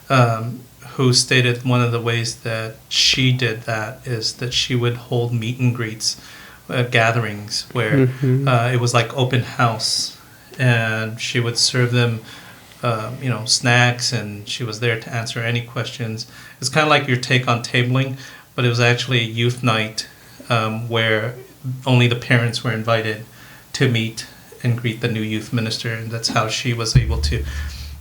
who stated one of the ways that she did that is that she would hold meet and greets, gatherings where it was like open house, and she would serve them, snacks, and she was there to answer any questions. It's kind of like your take on tabling, but it was actually a youth night where only the parents were invited to meet and greet the new youth minister, and that's how she was able to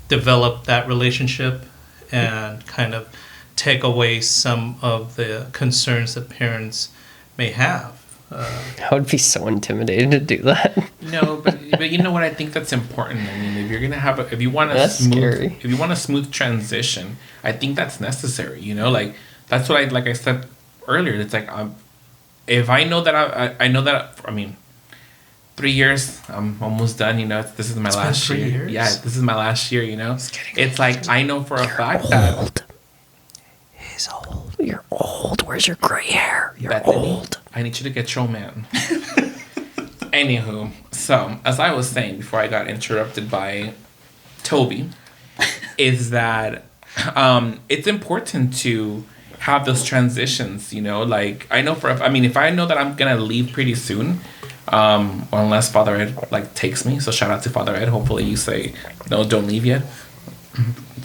develop that relationship and kind of take away some of the concerns that parents may have. I would be so intimidated to do that. No, but you know what? I think that's important. I mean, if you're gonna have if you want a smooth transition, I think that's necessary. You know, like that's what I said earlier. It's like if I know that I know that, I mean, 3 years, I'm almost done. You know, this is my last year. 3 years? Yeah, this is my last year. You know, it's like I know for a fact that he's old. You're old. Where's your gray hair? You're Bethany, old. I need you to get your man. Anywho, so as I was saying before I got interrupted by Toby, is that it's important to have those transitions. You know, like I know if I know that I'm gonna leave pretty soon. Unless Father Ed takes me, so shout out to Father Ed. Hopefully you say no, don't leave yet.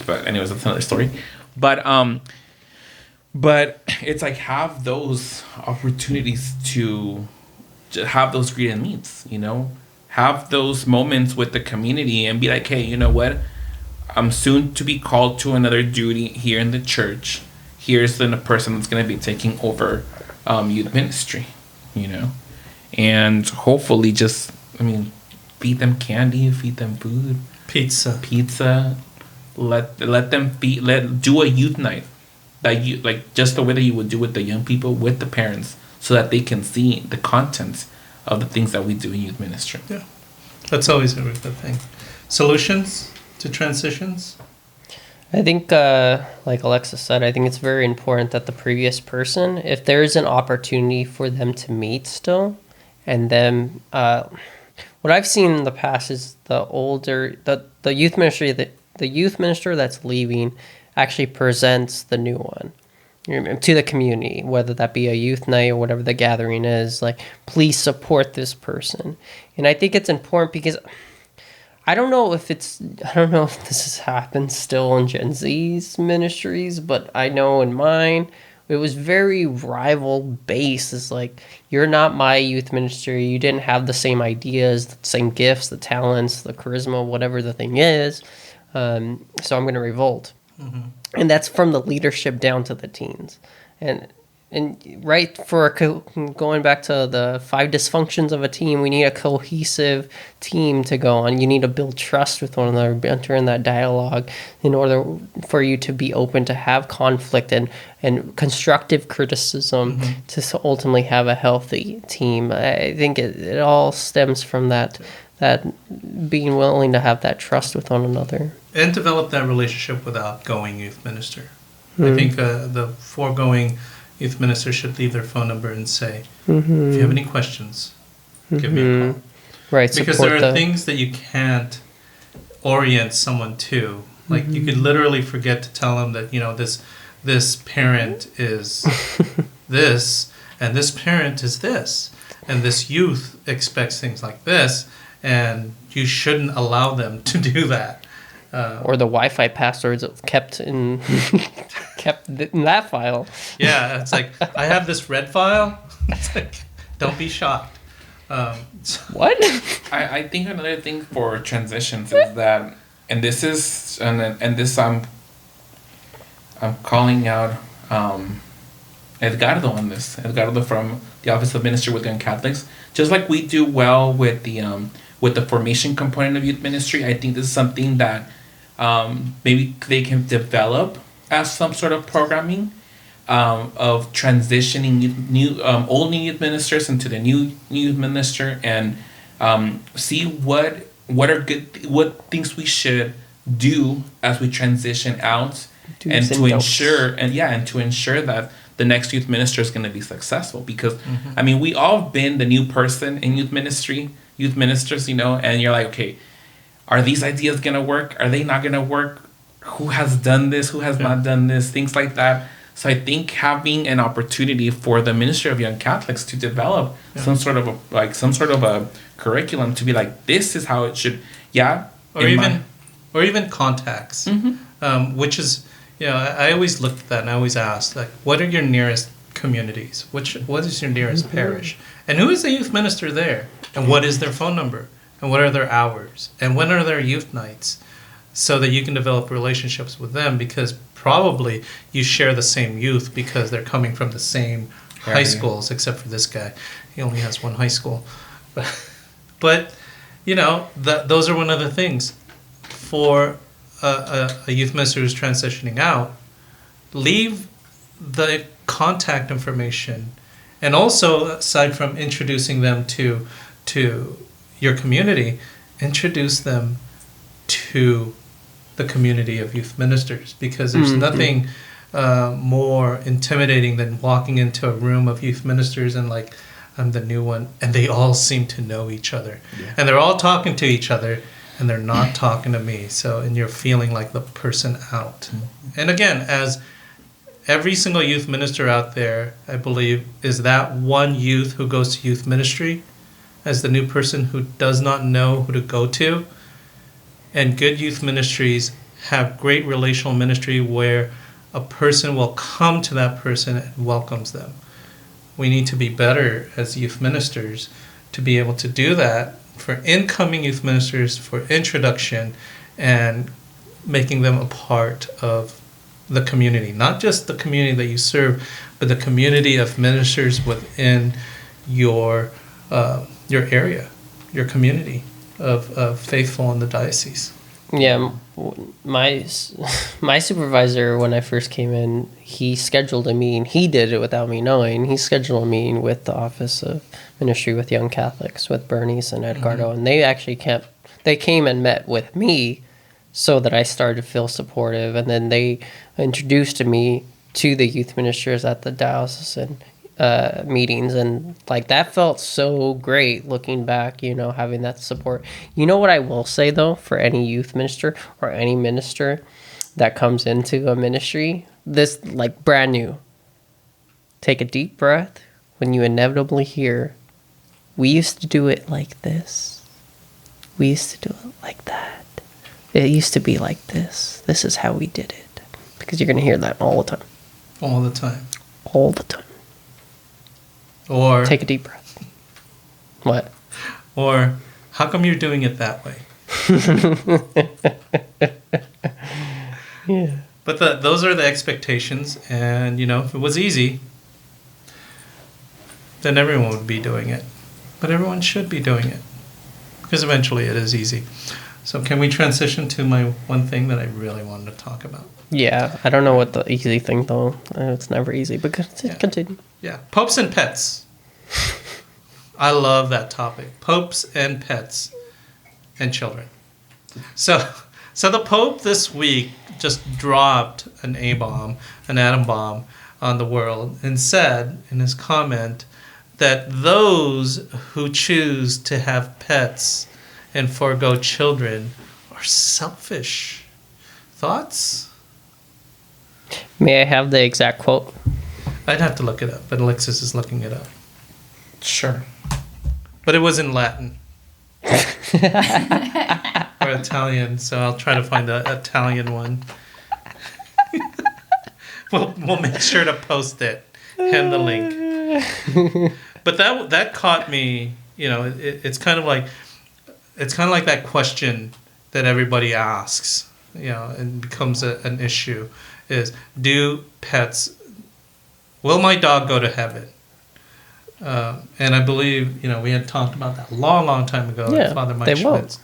But anyways, that's another story. But it's like have those opportunities to have those greet and meets. You know, have those moments with the community and be like, hey, you know what? I'm soon to be called to another duty here in the church. Here's the person that's going to be taking over youth ministry. You know. And hopefully feed them candy, feed them food. Pizza. Let them do a youth night. That you just the way that you would do with the young people, with the parents, so that they can see the content of the things that we do in youth ministry. Yeah. That's always a good thing. Solutions to transitions? I think, like Alexis said, I think it's very important that the previous person, if there is an opportunity for them to meet still, and then what I've seen in the past is the youth ministry, the youth minister that's leaving actually presents the new one to the community, whether that be a youth night or whatever the gathering is. Like, please support this person. And I think it's important because I don't know if this has happened still in Gen Z's ministries, but I know in mine, it was very rival based. It's like, you're not my youth ministry. You didn't have the same ideas, the same gifts, the talents, the charisma, whatever the thing is. So I'm going to revolt. Mm-hmm. And that's from the leadership down to the teens. And right, going back to the 5 dysfunctions of a team, we need a cohesive team to go on. You need to build trust with one another, enter in that dialogue in order for you to be open to have conflict and constructive criticism to ultimately have a healthy team. I think it all stems from that being willing to have that trust with one another. And develop that relationship with outgoing youth minister. I think the foregoing youth minister should leave their phone number and say, if you have any questions, give me a call. Right. Because there are things that you can't orient someone to. Like you could literally forget to tell them that, you know, this parent is this, and this parent is this, and this youth expects things like this, and you shouldn't allow them to do that. Or the Wi-Fi passwords kept in that file. Yeah, it's like, I have this red file. It's like, don't be shocked. What? I think another thing for transitions is that, and this is, and this I'm calling out Edgardo on this. Edgardo from the Office of Ministry with Young Catholics. Just like we do well with the formation component of youth ministry, I think this is something that maybe they can develop as some sort of programming of transitioning old youth ministers into the new youth minister, and see what things we should do as we transition out, and to ensure that the next youth minister is going to be successful. Because I mean, we all been the new person in youth ministers, you know, and you're like, okay, are these ideas going to work? Are they not going to work? Who has done this? Who has not done this? Things like that. So I think having an opportunity for the Ministry of Young Catholics to develop some sort of a curriculum to be like, this is how it should, or even contacts, which is, you know, I always looked at that and I always asked, like, what are your nearest communities? What is your nearest parish? And who is the youth minister there? And what is their phone number? And what are their hours? And when are their youth nights? So that you can develop relationships with them, because probably you share the same youth because they're coming from the same high schools, except for this guy. He only has one high school. But you know, those are one of the things. For a youth minister who's transitioning out, leave the contact information. And also, aside from introducing them to your community, introduce them to the community of youth ministers, because there's nothing more intimidating than walking into a room of youth ministers and like, I'm the new one, and they all seem to know each other, and they're all talking to each other, and they're not talking to me. So, and you're feeling like the person out. And again, as every single youth minister out there, I believe, is that one youth who goes to youth ministry as the new person who does not know who to go to. And good youth ministries have great relational ministry where a person will come to that person and welcomes them. We need to be better as youth ministers to be able to do that for incoming youth ministers, for introduction, and making them a part of the community. Not just the community that you serve, but the community of ministers within your area, your community of faithful in the diocese. Yeah, my supervisor, when I first came in, he scheduled a meeting. He did it without me knowing. He scheduled a meeting with the Office of Ministry with Young Catholics, with Bernice and Edgardo, and they actually came and met with me so that I started to feel supportive, and then they introduced me to the youth ministers at the diocesan meetings, and like that felt so great looking back, you know, having that support. You know what I will say though, for any youth minister or any minister that comes into a ministry, this like brand new, take a deep breath when you inevitably hear, we used to do it like this, we used to do it like that, it used to be like this is how we did it. Because you're going to hear that all the time. All the time. Or take a deep breath. What? Or how come you're doing it that way? Yeah. But those are the expectations, and you know, if it was easy, then everyone would be doing it. But everyone should be doing it, because eventually it is easy. So can we transition to my one thing that I really wanted to talk about? Yeah, I don't know what the easy thing though. It's never easy, but continue. Yeah, popes and pets. I love that topic. Popes and pets and children. So the Pope this week just dropped an atom bomb on the world, and said in his comment that those who choose to have pets and forego children or selfish. Thoughts? May I have the exact quote? I'd have to look it up, but Alexis is looking it up. Sure. But it was in Latin. Or Italian, so I'll try to find the Italian one. We'll make sure to post it and the link. But that caught me. You know, it's kind of like that question that everybody asks. You know, and becomes an issue. Is will my dog go to heaven? And I believe, you know, we had talked about that long time ago. Yeah, Father Mike they Schmitz.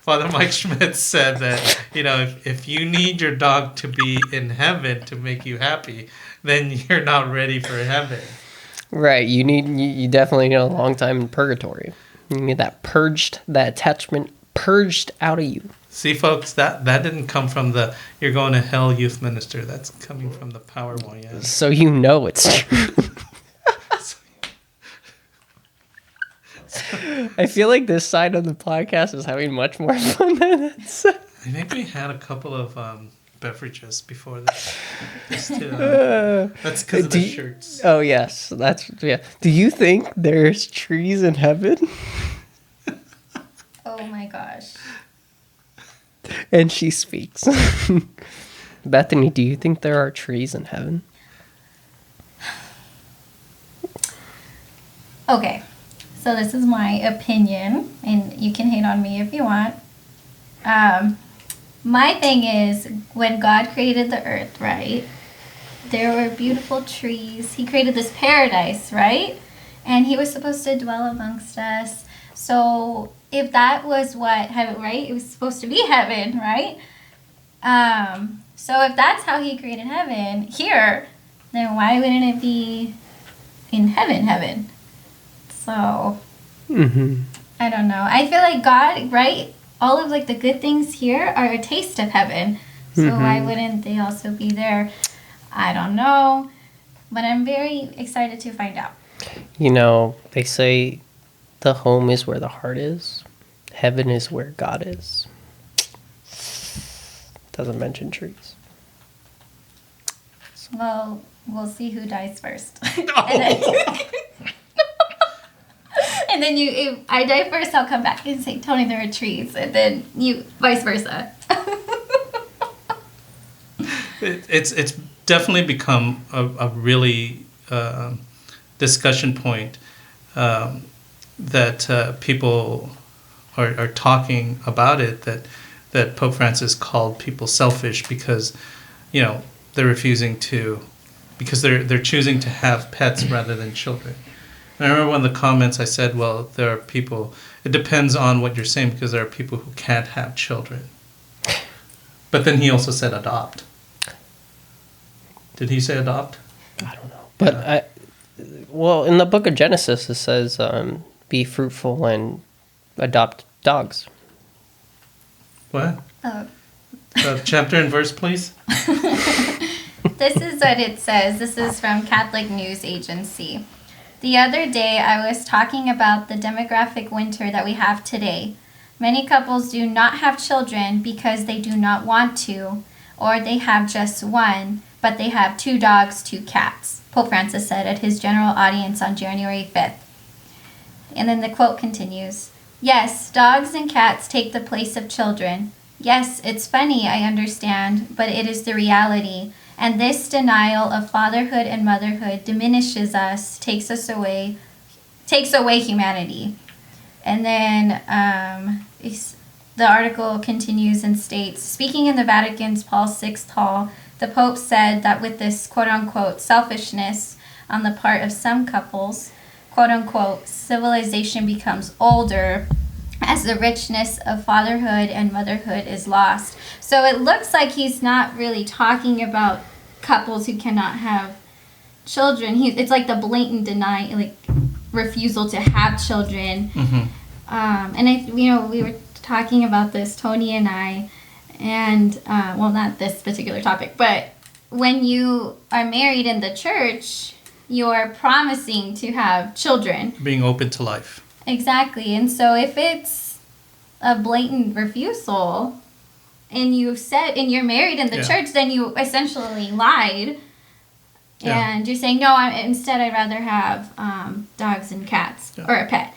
Father Mike Schmitz said that, you know, if you need your dog to be in heaven to make you happy, then you're not ready for heaven. Right. You definitely need a long time in purgatory. You need that attachment purged out of you. See, folks, that didn't come from the "you're going to hell" youth minister. That's coming from the Power One. So you know it's true. I feel like this side of the podcast is having much more fun than that. I think we had a couple of beverages before this. That's because of the shirts. Oh yes, yeah. Do you think there's trees in heaven? Oh my gosh. And she speaks. Bethany, do you think there are trees in heaven? Okay, so this is my opinion, and you can hate on me if you want. My thing is, when God created the earth, right, there were beautiful trees. He created this paradise, right? And he was supposed to dwell amongst us. So if that was what heaven, right, it was supposed to be heaven, right? So if that's how he created heaven here, then why wouldn't it be in heaven? So, I don't know. I feel like God, right? All of like the good things here are a taste of heaven. So why wouldn't they also be there? I don't know. But I'm very excited to find out. You know, they say the home is where the heart is. Heaven is where God is. Doesn't mention trees. Well, we'll see who dies first. And then if I die first, I'll come back and say, Tony, there are trees. And then you, vice versa. It's definitely become a really discussion point that people are talking about it, that Pope Francis called people selfish because, you know, they're refusing to, because they're choosing to have pets rather than children. And I remember one of the comments I said, well, there are people, it depends on what you're saying, because there are people who can't have children. But then he also said adopt. Did he say adopt? I don't know. But, well, in the book of Genesis, it says, be fruitful and adopt dogs. What? Chapter and verse, please. This is what it says. This is from Catholic News Agency. The other day, I was talking about the demographic winter that we have today. Many couples do not have children because they do not want to, or they have just one, but they have 2 dogs, 2 cats, Pope Francis said at his general audience on January 5th. And then the quote continues, yes, dogs and cats take the place of children. Yes, it's funny, I understand, but it is the reality. And this denial of fatherhood and motherhood diminishes us, takes away humanity. And then the article continues and states, speaking in the Vatican's Paul VI Hall, the Pope said that with this quote-unquote selfishness on the part of some couples, quote-unquote civilization becomes older as the richness of fatherhood and motherhood is lost. So it looks like he's not really talking about couples who cannot have children. It's like the blatant refusal to have children. And we were talking about this, Tony and I, and well, not this particular topic, but when you are married in the church, you're promising to have children. Being open to life. Exactly. And so if it's a blatant refusal, and you said, and you're married in the church, then you essentially lied. Yeah. And you're saying, no, instead I'd rather have dogs and cats or a pet.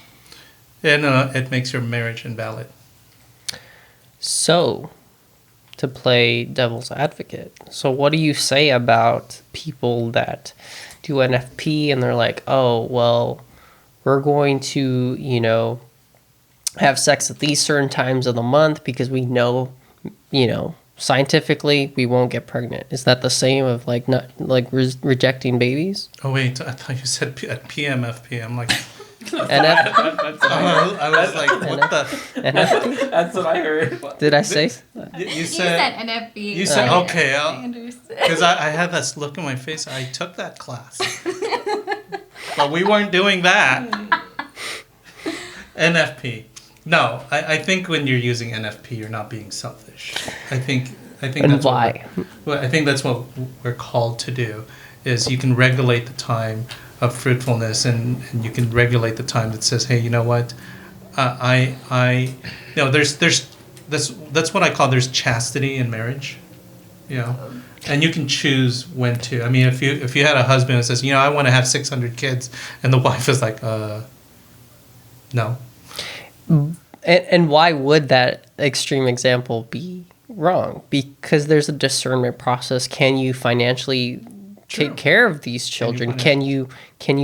And it makes your marriage invalid. So, to play devil's advocate, so what do you say about people that do NFP and they're like, oh, well, we're going to, you know, have sex at these certain times of the month because we know, you know, scientifically we won't get pregnant. Is that the same of like not like rejecting babies? Oh wait, I thought you said at PMFP. I'm like, NF, I was like, what the? NFP? That's what I heard. Did I say? You said said NFB. You said okay. I understand. Because I had this look in my face. I took that class, but we weren't doing that. NFP. No, I think when you're using NFP, you're not being selfish. I think And that's why? I think that's what we're called to do. Is you can regulate the time of fruitfulness, and you can regulate the time that says, hey, you know what, there's that's what I call there's chastity in marriage, you know, and you can choose when to. I mean, if you had a husband that says, you know, I want to have 600 kids, and the wife is like, no. And why would that extreme example be wrong? Because there's a discernment process. Can you financially take care of these children? Can you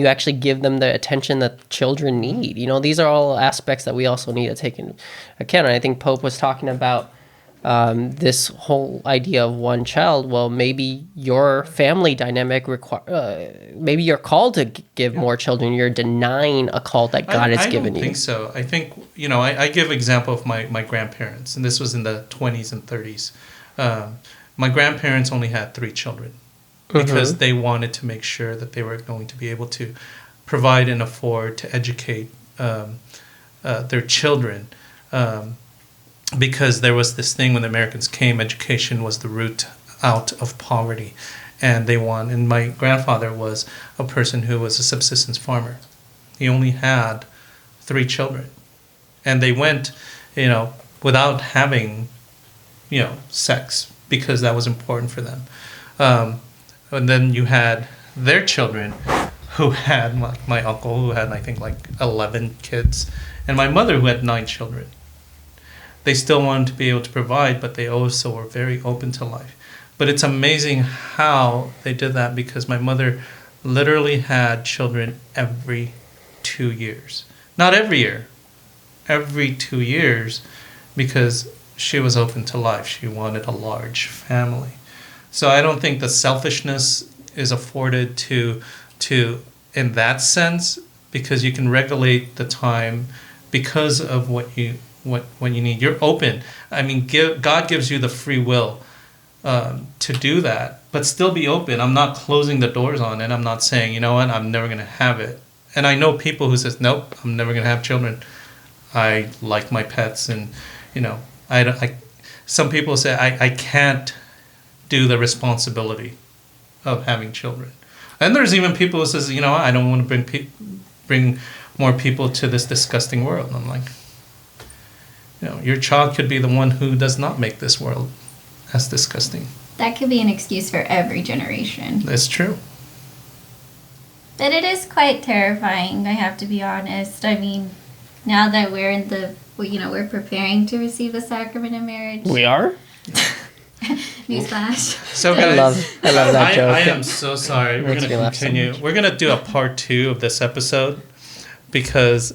actually give them the attention that children need? You know, these are all aspects that we also need to take into account. And I think Pope was talking about this whole idea of one child. Well, maybe your family dynamic maybe you're called to give more children. You're denying a call that God has given you. I don't think so. I think, you know, I give example of my grandparents, and this was in the 20s and 30s. My grandparents only had 3 children because they wanted to make sure that they were going to be able to provide and afford to educate their children. Because there was this thing when the Americans came, education was the route out of poverty. And and my grandfather was a person who was a subsistence farmer. He only had 3 children. And they went, you know, without having, you know, sex, because that was important for them. And then you had their children who had, like my uncle, who had, I think, like 11 kids. And my mother, who had 9 children. They still wanted to be able to provide, but they also were very open to life. But it's amazing how they did that, because my mother literally had children every 2 years. Not every year, every 2 years, because she was open to life. She wanted a large family. So I don't think the selfishness is afforded to in that sense, because you can regulate the time because of what you need. You're open. I mean, God gives you the free will to do that, but still be open. I'm not closing the doors on it. I'm not saying, you know what, I'm never going to have it. And I know people who says, nope, I'm never going to have children. I like my pets, and you know, some people say I can't do the responsibility of having children. And there's even people who says, you know, I don't want to bring more people to this disgusting world. And I'm like, you know, your child could be the one who does not make this world as disgusting. That could be an excuse for every generation. That's true. But it is quite terrifying, I have to be honest. I mean, now that we're preparing to receive the sacrament of marriage. We are? Newsflash. So guys, I love that joke. I am so sorry. We're going to continue. We're going to do a part 2 of this episode, because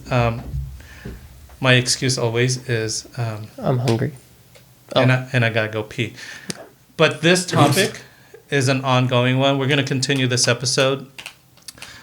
my excuse always is I'm hungry. And I got to go pee. But this topic is an ongoing one. We're going to continue this episode.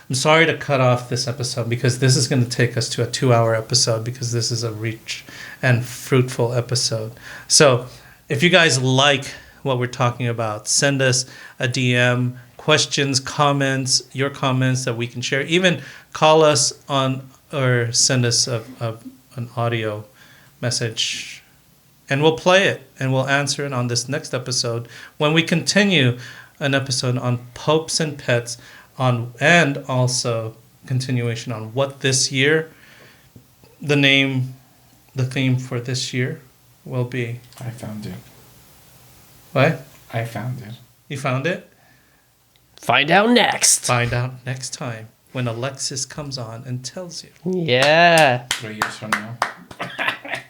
I'm sorry to cut off this episode, because this is going to take us to a 2-hour episode, because this is a rich and fruitful episode. So if you guys like what we're talking about, send us a DM, questions, comments, your comments that we can share. Even call us on, or send us an audio message, and we'll play it and we'll answer it on this next episode, when we continue an episode on popes and pets, and also continuation on what this year the name the theme for this year will be. I found it. What? I found it. You found it? Find out next. Find out next time when Alexis comes on and tells you. Yeah. 3 years from now.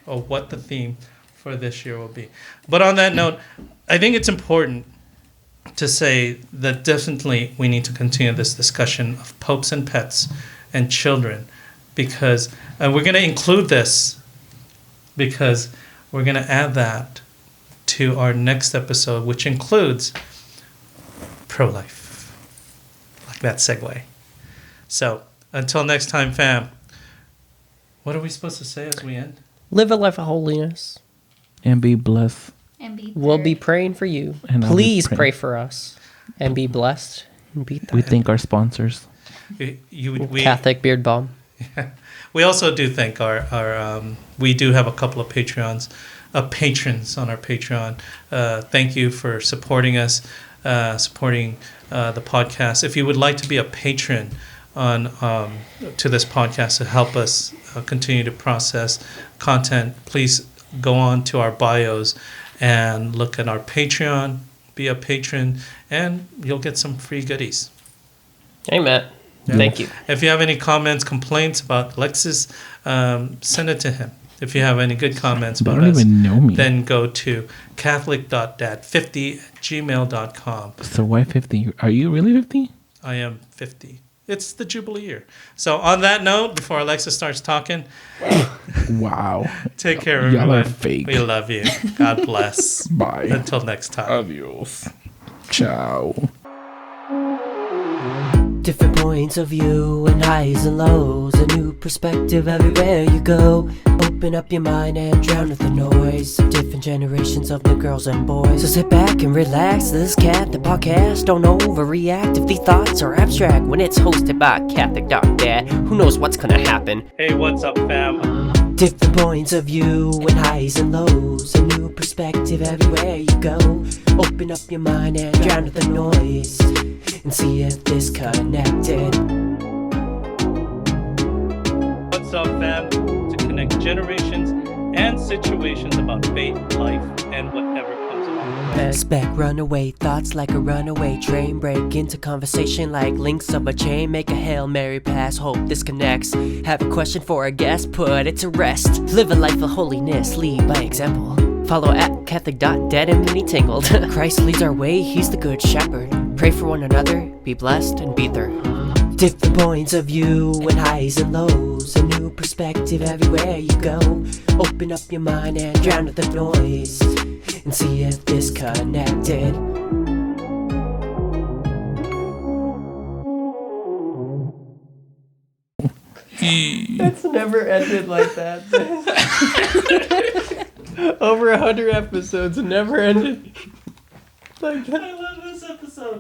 Or what the theme for this year will be. But on that note, I think it's important to say that definitely we need to continue this discussion of popes and pets and children, because we're going to include this because we're going to add that to our next episode, which includes pro-life. Like that segue. So until next time, fam, what are we supposed to say as we end? Live a life of holiness. And be blessed. And be We'll be third. praying for you. And I'll be Please praying. pray for us and be blessed and be We thank our sponsors. We Catholic Beard Balm. We also do thank our we do have a couple of patrons on our Patreon. Thank you for supporting us, supporting the podcast. If you would like to be a patron on to this podcast to help us continue to process content, please go on to our bios and look at our Patreon, be a patron, and you'll get some free goodies. Hey, Matt. Thank you. If you have any comments, complaints about Alexis, send it to him. If you have any good comments They about don't us, even know me. then go to catholic.dad50@gmail.com. So why 50? Are you really 50? I am 50. It's the Jubilee year. So on that note, before Alexis starts talking, Wow. take care, Y'all everyone. are fake. We love you. God bless. Bye. Until next time. Adios. Ciao. Different points of view and highs and lows. A new perspective everywhere you go. Open up your mind and drown with the noise of different generations of the girls and boys. So sit back and relax. This is Catholic Podcast. Don't overreact if the thoughts are abstract. When it's hosted by Catholic Dad, who knows what's gonna happen? Hey, what's up, fam? Different points of view and highs and lows. A new perspective everywhere you go. Open up your mind and drown with the noise. And see if disconnected. What's up, fam? To connect generations and situations about faith, life, and whatever comes along the way. Expect runaway thoughts like a runaway train. Break into conversation like links of a chain. Make a Hail Mary pass, hope this connects. Have a question for a guest, put it to rest. Live a life of holiness, lead by example. Follow at Catholic.Dad and Mini Tangled. Christ leads our way, he's the good shepherd. Pray for one another, be blessed, and be third. Different points of view and highs and lows. A new perspective everywhere you go. Open up your mind and drown with the noise. And see if disconnected. It's never ended like that. Over 100 episodes, never ended like that. I love this episode.